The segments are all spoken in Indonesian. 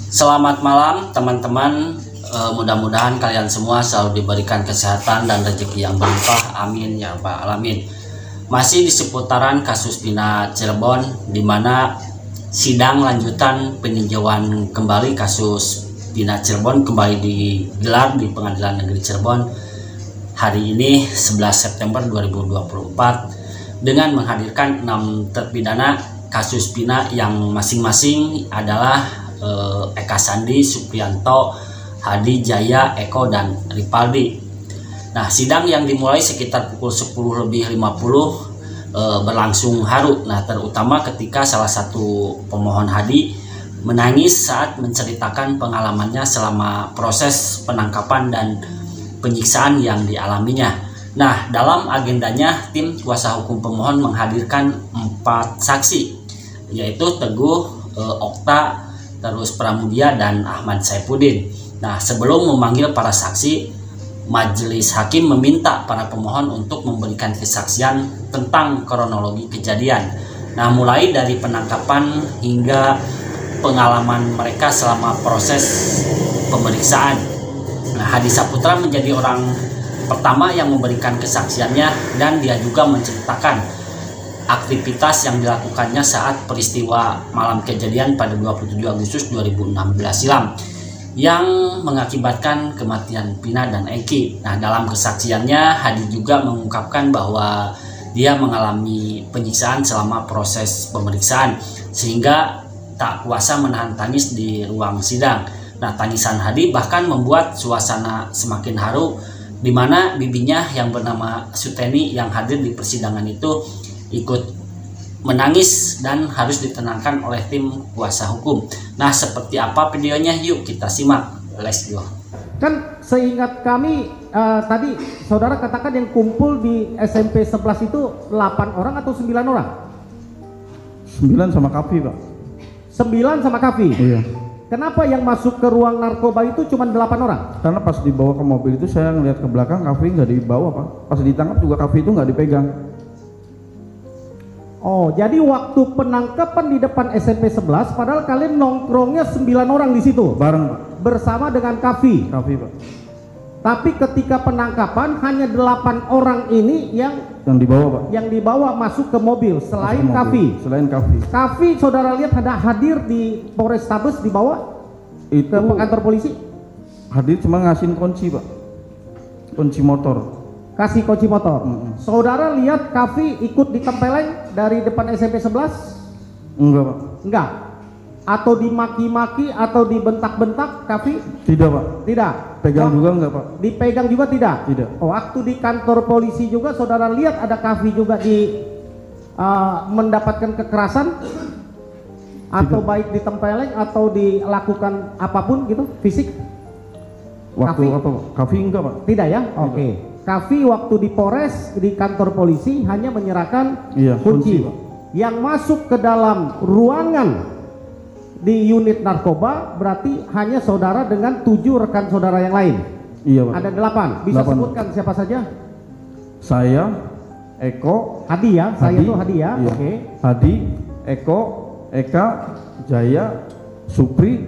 Selamat malam teman-teman. Mudah-mudahan kalian semua selalu diberikan kesehatan dan rezeki yang berlimpah. Amin ya rabbal alamin. Masih di seputaran kasus Pina Cirebon, di mana sidang lanjutan peninjauan kembali kasus Pina Cirebon kembali digelar di Pengadilan Negeri Cirebon hari ini 11 September 2024 dengan menghadirkan 6 terpidana kasus Pina yang masing-masing adalah Eka Sandi, Suprianto, Hadi, Jaya, Eko, dan Ripaldi. Nah, sidang yang dimulai sekitar pukul 10:50 berlangsung haru. Nah, terutama ketika salah satu pemohon Hadi menangis saat menceritakan pengalamannya selama proses penangkapan dan penyiksaan yang dialaminya. Nah, dalam agendanya tim kuasa hukum pemohon menghadirkan 4 saksi, yaitu Teguh, Okta, terus Pramudia, dan Ahmad Saifuddin. Nah, sebelum memanggil para saksi, majelis hakim meminta para pemohon untuk memberikan kesaksian tentang kronologi kejadian. Nah, mulai dari penangkapan hingga pengalaman mereka selama proses pemeriksaan. Nah, Hadi Saputra menjadi orang pertama yang memberikan kesaksiannya, dan dia juga menceritakan aktivitas yang dilakukannya saat peristiwa malam kejadian pada 27 Agustus 2016 silam yang mengakibatkan kematian Pina dan Eki. Nah, dalam kesaksiannya Hadi juga mengungkapkan bahwa dia mengalami penyiksaan selama proses pemeriksaan sehingga tak kuasa menahan tangis di ruang sidang. Nah, tangisan Hadi bahkan membuat suasana semakin haru, di mana bibinya yang bernama Suteni yang hadir di persidangan itu ikut menangis dan harus ditenangkan oleh tim kuasa hukum. Nah, seperti apa videonya? Yuk kita simak. Let's go. Kan seingat kami tadi saudara katakan yang kumpul di SMP 11 itu 8 orang atau 9 orang? 9 sama Kavi, Pak. 9 sama Kavi? Iya. Kenapa yang masuk ke ruang narkoba itu cuma 8 orang? Karena pas dibawa ke mobil itu saya ngeliat ke belakang, Kavi nggak dibawa, Pak. Pas ditangkap juga Kavi itu nggak dipegang. Oh, jadi waktu penangkapan di depan SMP 11, padahal kalian nongkrongnya 9 orang di situ? Bareng, Pak. Bersama dengan Kavi? Kavi, Pak. Tapi ketika penangkapan hanya 8 orang ini yang dibawa, Pak. Yang dibawa masuk ke mobil selain Kavi. Selain Kavi. Kavi saudara lihat ada hadir di Polrestabes dibawa Itu ke kantor polisi? hadir cuma ngasihin kunci, Pak. Kunci motor. Kasih kunci motor. Saudara lihat Kavi ikut ditempeleng dari depan SMP 11? Enggak, Pak. Enggak. Atau dimaki-maki atau dibentak-bentak Kavi? Tidak, Pak. Tidak. Pegang juga enggak, Pak? Dipegang juga tidak? Tidak. Oh, waktu di kantor polisi juga saudara lihat ada Kavi juga mendapatkan kekerasan? Atau baik ditempeleng atau dilakukan apapun gitu fisik? Waktu Kavi? apa, Pak? Kavi enggak, Pak. Tidak ya? Oke. Kavi waktu di Polres di kantor polisi hanya menyerahkan kunci. Pak. Yang masuk ke dalam ruangan di unit narkoba berarti hanya saudara dengan 7 rekan saudara yang lain. Iya, Pak. Ada 8. Bisa 8. sebutkan siapa saja? Saya, Eko, Hadi ya, saya tuh Hadi ya. Iya. Oke. Hadi, Eko, Eka, Jaya, Supri,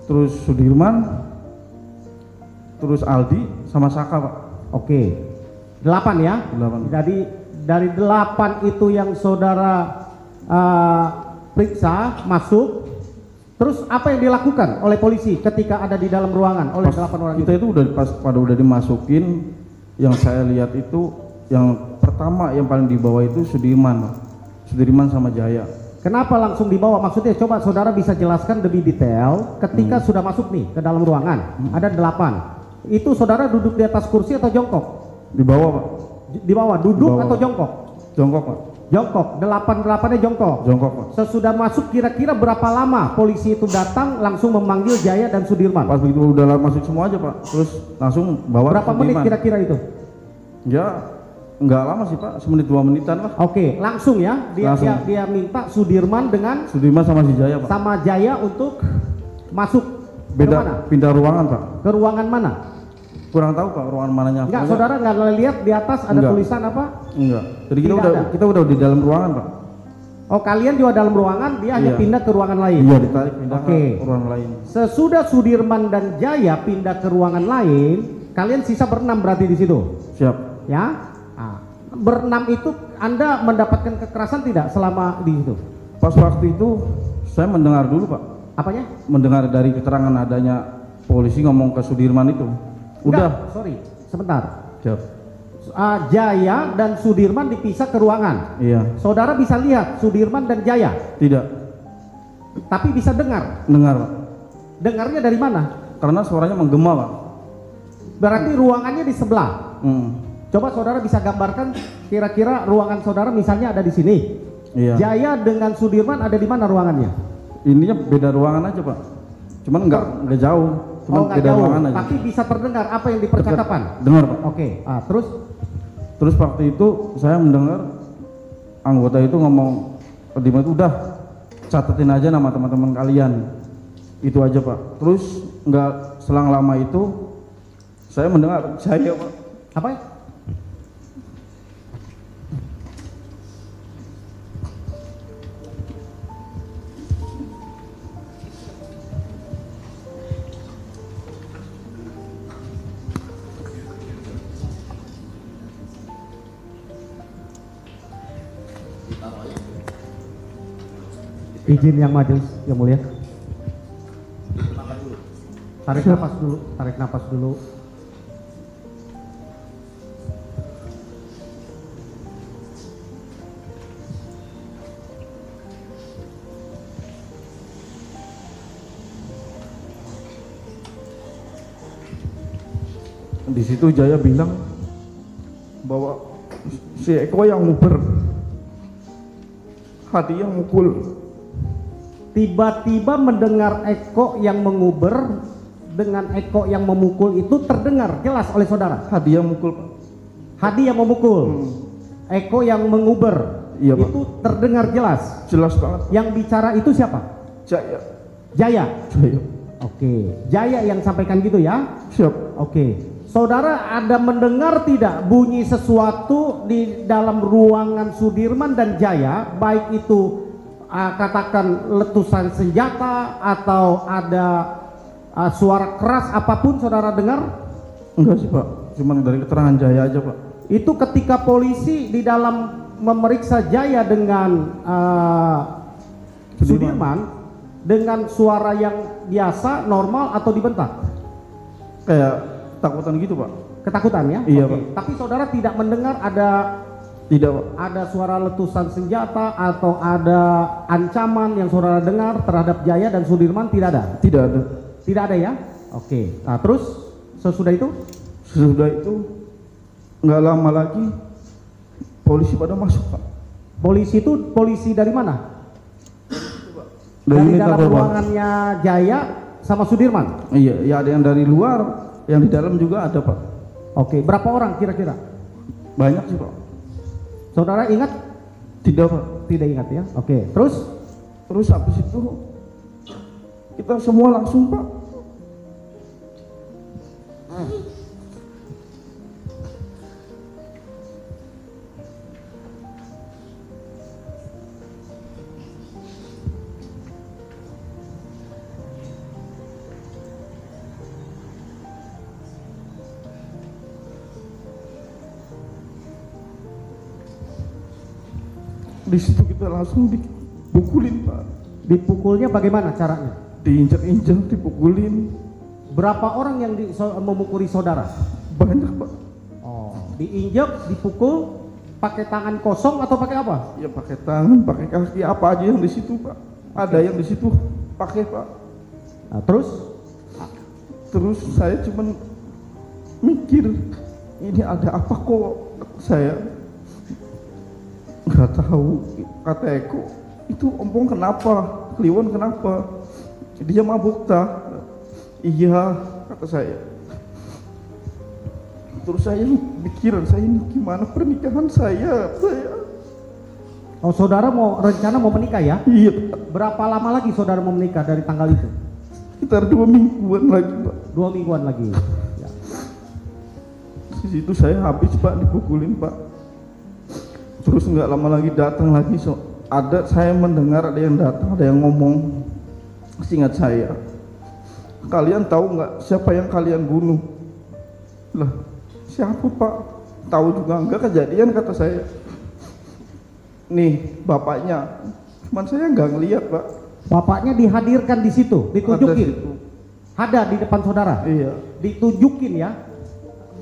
terus Sudirman, terus Aldi sama Saka, Pak. Oke. 8 ya. 8. Jadi dari 8 itu yang saudara periksa masuk. Terus apa yang dilakukan oleh polisi ketika ada di dalam ruangan oleh 8 orang kita itu udah pas pada udah dimasukin, yang saya lihat itu yang pertama yang paling dibawa itu Sudirman, Pak. Sudirman sama Jaya. Kenapa langsung dibawa? Maksudnya coba saudara bisa jelaskan lebih detail ketika sudah masuk nih ke dalam ruangan. Ada 8. Itu saudara duduk di atas kursi atau jongkok? Di bawah, Pak. Di bawah, duduk Di bawah. atau jongkok? Jongkok, Pak. Jongkok, 8-8-nya jongkok? Jongkok, Pak. Sesudah masuk kira-kira berapa lama polisi itu datang langsung memanggil Jaya dan Sudirman? Pas begitu udah masuk semua aja, Pak. Terus langsung bawa Berapa menit Sudirman. kira-kira itu? Ya nggak lama sih, Pak. 1-2 menitan lah. Oke, langsung ya. Dia minta Sudirman dengan Sudirman sama si Jaya, Pak. sama Jaya untuk masuk. Beda, ke mana? pindah ruangan, Pak. Ke ruangan mana? Kurang tahu, Pak, ruangan mananya. Enggak, saudara nggak lihat di atas ada Enggak. tulisan apa? Enggak. Jadi kita Tidak udah ada. kita udah di dalam ruangan, Pak. Oh, kalian juga dalam ruangan, dia hanya Iya. pindah ke ruangan lain. Iya, ditarik pindah Oke. ke ruang lain. Sesudah Sudirman dan Jaya pindah ke ruangan lain, kalian sisa berenam berarti di situ, Siap. ya? Nah, berenam itu Anda mendapatkan kekerasan tidak selama di situ? Pas waktu itu saya mendengar dulu Pak, Apanya? mendengar dari keterangan adanya polisi ngomong ke Sudirman itu. Udah. Enggak, sorry, sebentar. Siap. Jaya dan Sudirman dipisah ke ruangan. Iya. Saudara bisa lihat Sudirman dan Jaya, Tidak. tapi bisa dengar. Dengar Pak. Dengarnya dari mana? Karena suaranya menggema Pak. Berarti ruangannya di sebelah. Hmm. Coba saudara bisa gambarkan kira-kira ruangan saudara misalnya ada di sini. Iya. Jaya dengan Sudirman ada di mana ruangannya? Ininya beda ruangan aja Pak. Cuman nggak jauh. Cuman Nggak beda jauh, ruangan aja. tapi bisa terdengar apa yang dipercakapan. Dengar Pak. Oke, terus Terus waktu itu saya mendengar anggota itu ngomong, Dimas udah catetin aja nama teman-teman kalian. Itu aja Pak. Terus nggak selang lama itu saya mendengar saya Pak. apa ya? Izin yang majelis yang mulia. Tarik nafas dulu, tarik nafas dulu. Di situ Jaya bilang bahwa si Eko yang nguber, Hadi yang mukul. Tiba-tiba mendengar Eko yang menguber dengan Eko yang memukul itu terdengar jelas oleh saudara. Hadi yang mukul Pak. Hadi yang memukul, Eko yang menguber, Iya, Pak. itu terdengar jelas. Jelas banget. Yang bicara itu siapa? Jaya. Jaya. Jaya. Oke, Jaya yang sampaikan gitu ya. Siap. Oke, saudara ada mendengar tidak bunyi sesuatu di dalam ruangan Sudirman dan Jaya, baik itu katakan letusan senjata atau ada suara keras apapun saudara dengar? Enggak sih Pak, cuman dari keterangan Jaya aja Pak. Itu ketika polisi di dalam memeriksa Jaya dengan Sudirman dengan suara yang biasa, normal atau dibentak? Kayak takutan gitu Pak. Ketakutan ya? Iya, Oke. Pak. Tapi saudara tidak mendengar Tidak Pak. ada suara letusan senjata atau ada ancaman yang saudara dengar terhadap Jaya dan Sudirman? Tidak ada? Tidak ada. Tidak ada ya? Oke. Nah terus sesudah itu? Sesudah itu nggak lama lagi polisi pada masuk Pak. Polisi itu polisi dari mana? Dari Dari unit dalam apa, Pak? ruangannya Jaya sama Sudirman? Iya, ya ada yang dari luar, yang di dalam juga ada Pak. Oke. Berapa orang kira-kira? Banyak sih Pak. Saudara ingat? Tidak Pak. Tidak ingat ya? Oke. Terus? Terus habis itu kita semua langsung Pak. Di situ kita langsung dipukulin Pak. Dipukulnya bagaimana caranya? Diinjak-injak, dipukulin. Berapa orang yang memukuli saudara? Banyak Pak. Oh, diinjak, dipukul, pakai tangan kosong atau pakai apa? Ya pakai tangan, pakai kaki, apa aja yang di situ Pak. Ada yang di situ pakai Pak. Nah, terus? Terus saya cuman mikir, ini ada apa kok? Saya nggak tahu. Kata Eko, itu ompong kenapa? Kliwon kenapa? Dia mabuk tak? Iya, kata saya. Terus saya pikiran saya, ini gimana pernikahan saya? Oh, saudara rencana mau menikah ya? Iya Pak. Berapa lama lagi saudara mau menikah dari tanggal itu? Sekitar 2 mingguan lagi Pak. 2 mingguan lagi. Ya. Di situ saya habis Pak, dipukulin Pak. Terus nggak lama lagi datang lagi saya mendengar ada yang datang, ada yang ngomong, seingat saya, kalian tahu nggak siapa yang kalian bunuh? Lah, siapa Pak? Tahu juga enggak, kejadian kata saya. Nih bapaknya, cuman saya nggak ngelihat Pak. Bapaknya dihadirkan di situ, ditunjukin. Ada di depan saudara. Iya. Ditunjukin ya.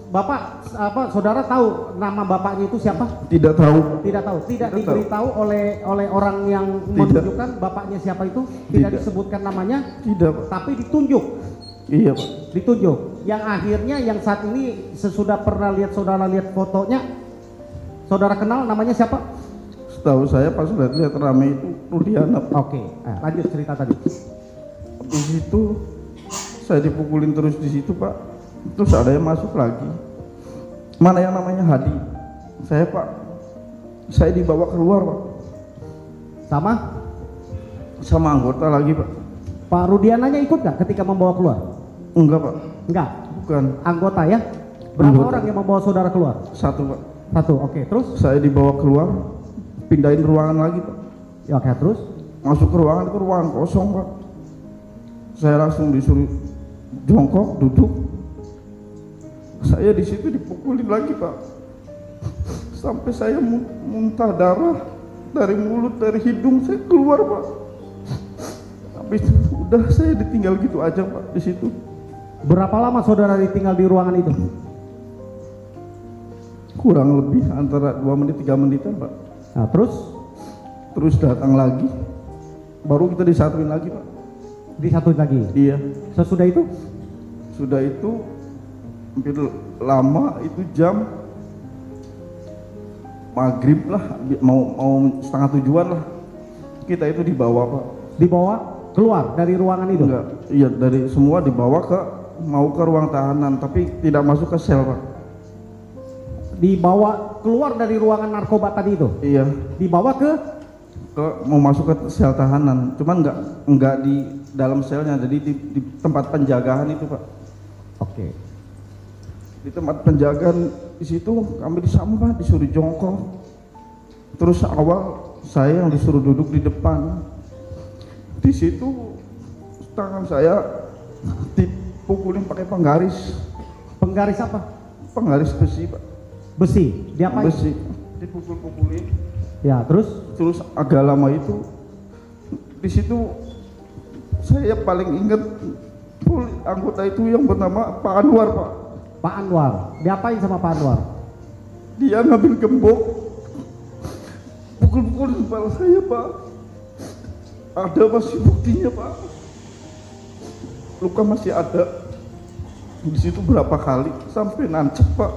Bapak saudara tahu nama bapaknya itu siapa? Tidak tahu. Tidak tahu. Tidak Tidak diberitahu oleh orang yang menunjukkan bapaknya siapa itu. Tidak disebutkan namanya. Tidak Pak. Tapi ditunjuk. Iya Pak. Ditunjuk. Yang akhirnya yang saat ini sesudah pernah saudara lihat fotonya, saudara kenal namanya siapa? Setahu saya pas lihat rame itu Rudiana. Oke, lanjut cerita tadi. Di situ saya dipukulin terus di situ Pak. Terus ada yang masuk lagi. Mana yang namanya Hadi? Saya Pak. Saya dibawa keluar Pak. Sama anggota lagi Pak. Pak Rudiananya ikut nggak ketika membawa keluar? Enggak Pak. Enggak. Bukan. Anggota ya? Berapa Anggota. orang yang membawa saudara keluar? Satu Pak. Satu. Oke, terus? Saya dibawa keluar, pindahin ruangan lagi Pak. Ya, oke, terus? Masuk ke ruangan itu ruangan kosong Pak. Saya langsung disuruh jongkok, duduk. Saya di situ dipukulin lagi Pak. Sampai saya muntah darah dari mulut, dari hidung saya keluar Pak. Habis itu udah saya ditinggal gitu aja Pak di situ. Berapa lama saudara ditinggal di ruangan itu? Kurang lebih antara 2 menit 3 menitan Pak. Nah, terus? Terus datang lagi. Baru kita disatuin lagi Pak. Disatuin lagi? Iya. Sesudah itu? Sudah itu hampir lama, itu jam maghrib lah, mau setengah 7-an lah. Kita itu dibawa Pak. Dibawa keluar dari ruangan itu? Enggak, iya, dari semua dibawa mau ke ruang tahanan, tapi tidak masuk ke sel Pak. Dibawa keluar dari ruangan narkoba tadi itu? Iya. Dibawa mau masuk ke sel tahanan, cuman enggak di dalam selnya, jadi di tempat penjagaan itu Pak. Oke. Di tempat penjagaan di situ kami disambah, disuruh jongkok. Terus awal saya yang disuruh duduk di depan. Di situ tangan saya dipukulin pakai penggaris. Penggaris apa? Penggaris besi Pak. Besi. Diapain? Besi. Dipukul-pukulin. Ya, terus? Terus agak lama itu di situ saya paling ingat anggota itu yang bernama Pak Anwar Pak. Pak Anwar. Diapain sama Pak Anwar? Dia ngambil gembok, pukul-pukul kepala saya Pak. Ada masih buktinya Pak. Luka masih ada. Di situ berapa kali sampai nancep Pak.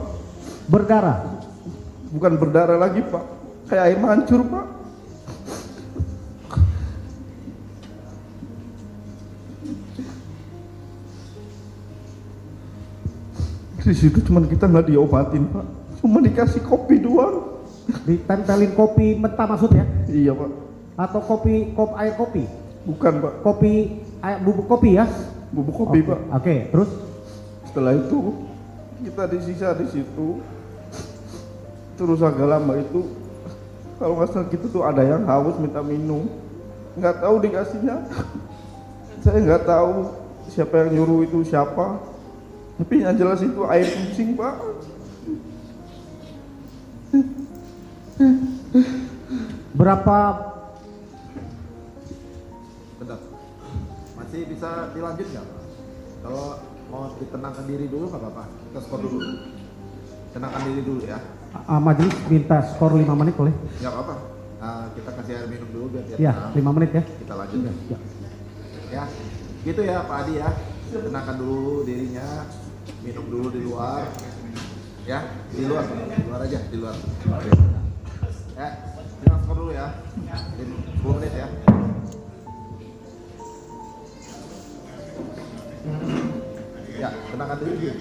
Berdarah? Bukan berdarah lagi Pak, kayak air mancur Pak. Di situ cuman kita nggak diobatin Pak, cuma dikasih kopi doang. Ditempelin kopi mentah maksudnya? Iya Pak. Atau air kopi? Bukan Pak. Bubuk kopi ya? Bubuk kopi Pak. Oke, terus? Setelah itu kita disisa di situ. Terus agak lama itu, kalau nggak salah gitu tuh ada yang haus minta minum. Nggak tahu dikasihnya. Saya nggak tahu siapa yang nyuruh itu siapa. Tapi yang jelas itu air kucing Pak. Berapa? Bentar, masih bisa dilanjut nggak Pak? Kalau mau ditenangkan diri dulu nggak apa-apa, kita skor dulu. Tenangkan diri dulu ya. Majelis minta skor 5 menit boleh? Nggak apa-apa, kita kasih air minum dulu biar dia Ya, tenang. 5 menit ya. Kita lanjut ya. Ya. Ya, gitu ya Pak Adi ya. Tenangkan dulu dirinya, minum dulu di luar. Ya, di luar aja, di luar. Ya, kita skor dulu ya. 10 menit ya. Ya, tenangkan diri.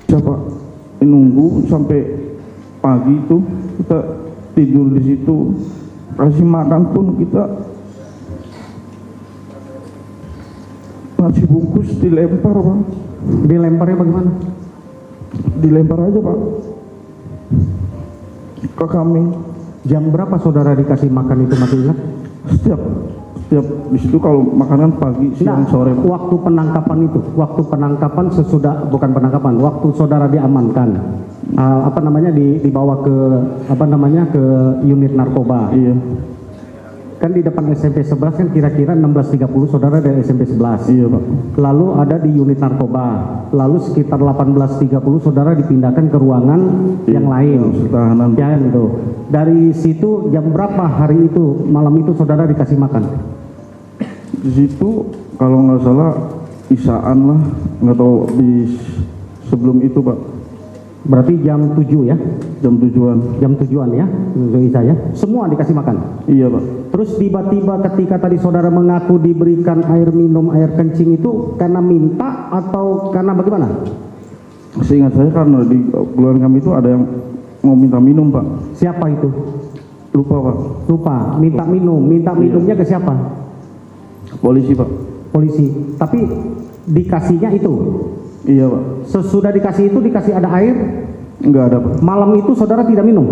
Siapa nunggu sampai pagi itu kita tidur di situ, kasih makan pun kita nasi bungkus dilempar Pak. Dilemparnya bagaimana? Dilempar aja Pak ke kami. Jam berapa saudara dikasih makan itu, masih ingat? Setiap di situ kalau makanan pagi, siang, sore Pak. Waktu penangkapan sesudah, bukan penangkapan, waktu saudara diamankan, dibawa ke ke unit narkoba. Iya. Kan di depan SMP 11 kan kira-kira 16.30 saudara dari SMP 11. Iya Pak. Lalu ada di unit narkoba. Lalu sekitar 18.30 saudara dipindahkan ke ruangan yang lain. Tahanan. Ya itu. Dari situ jam berapa hari itu, malam itu saudara dikasih makan? Di situ kalau nggak salah isaan lah, nggak tahu di sebelum itu Pak. Berarti jam 7 ya? Jam 7-an. Jam 7-an ya, Isa ya? Semua dikasih makan? Iya Pak. Terus tiba-tiba ketika tadi saudara mengaku diberikan air minum, air kencing itu karena minta atau karena bagaimana? Seingat saya karena di keluarga kami itu ada yang mau minta minum Pak. Siapa itu? Lupa Pak. Lupa, minta minum. Minta minumnya ke siapa? Polisi Pak. Polisi. Tapi dikasihnya itu? Iya Pak. Sesudah dikasih itu dikasih ada air? Enggak ada Pak. Malam itu saudara tidak minum?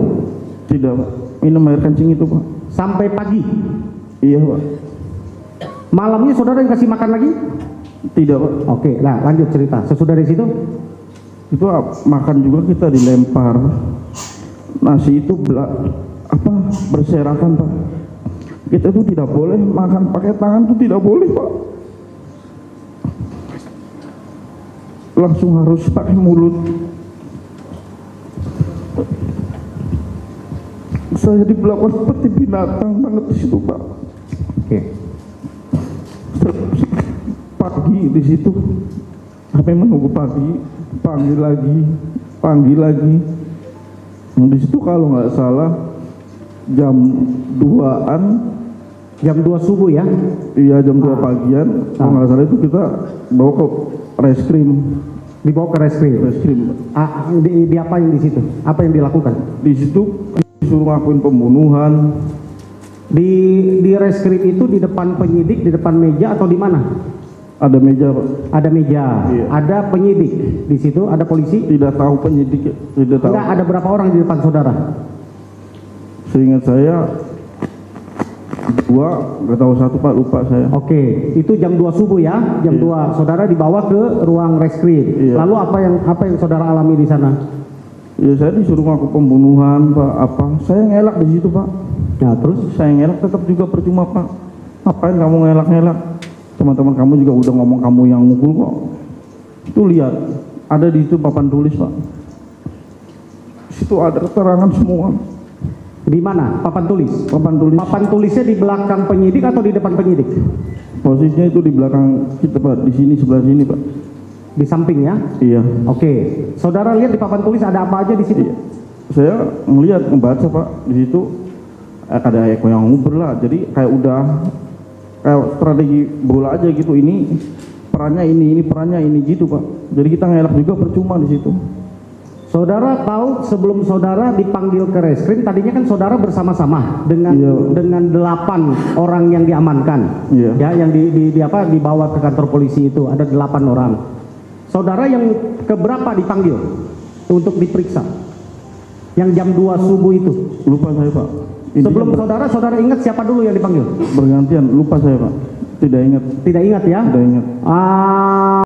Tidak Pak. Minum air kencing itu Pak. Sampai pagi? Iya Pak. Malamnya saudara yang kasih makan lagi? Tidak Pak. Oke, nah lanjut cerita. Sesudah dari situ? Itu makan juga kita dilempar. Nasi itu berserakan Pak. Kita itu tidak boleh makan pakai tangan, itu tidak boleh Pak. Langsung harus pakai mulut. Saya diperlakukan seperti binatang banget di situ Pak. Oke. Pagi di situ, sampai menunggu pagi, panggil lagi. Di situ kalau nggak salah jam 2-an. Jam 2 subuh ya? Iya, jam 2 pagian. Kalau nggak salah itu kita bawa ke reskrim. Dibawa ke reskrim. Diapain di situ? Apa yang dilakukan? Di situ disuruh ngakuin pembunuhan. Di reskrim itu di depan penyidik, di depan meja atau di mana? Ada meja Pak. Ada meja. Iya. Ada penyidik di situ, ada polisi. Tidak tahu penyidik, tidak tahu. Enggak, ada berapa orang di depan saudara? Seingat saya 2, nggak tahu 1 Pak, lupa saya. Oke, itu jam 2 subuh ya, jam 2 saudara dibawa ke ruang reskrim. Iya. Lalu apa yang saudara alami di sana? Ya saya disuruh ngaku pembunuhan Pak, saya ngelak di situ Pak. Nah terus? Saya ngelak tetap juga percuma Pak. Ngapain kamu ngelak-ngelak? Teman-teman kamu juga udah ngomong kamu yang mukul kok. Itu lihat, ada di situ papan tulis Pak. Situ ada keterangan semua. Di mana? Papan tulis? Papan tulis. Papan tulisnya di belakang penyidik atau di depan penyidik? Posisinya itu di belakang kita Pak, di sini, sebelah sini Pak. Di samping ya? Iya. Oke, saudara lihat di papan tulis ada apa aja di situ? Iya. Saya melihat, membaca Pak, di situ ada Eko yang nguber lah. Jadi kayak udah kayak strategi bola aja gitu. Ini perannya ini perannya ini gitu Pak. Jadi kita ngelak juga percuma di situ. Saudara tahu sebelum saudara dipanggil ke reskrim, tadinya kan saudara bersama-sama dengan Iya. dengan 8 orang yang diamankan, Iya. ya, yang dibawa ke kantor polisi itu ada 8 orang. Saudara yang keberapa dipanggil untuk diperiksa? Yang jam 2 subuh itu? Lupa saya Pak. Sebelum saudara ingat siapa dulu yang dipanggil? Bergantian, lupa saya Pak. Tidak ingat. Tidak ingat ya? Tidak ingat.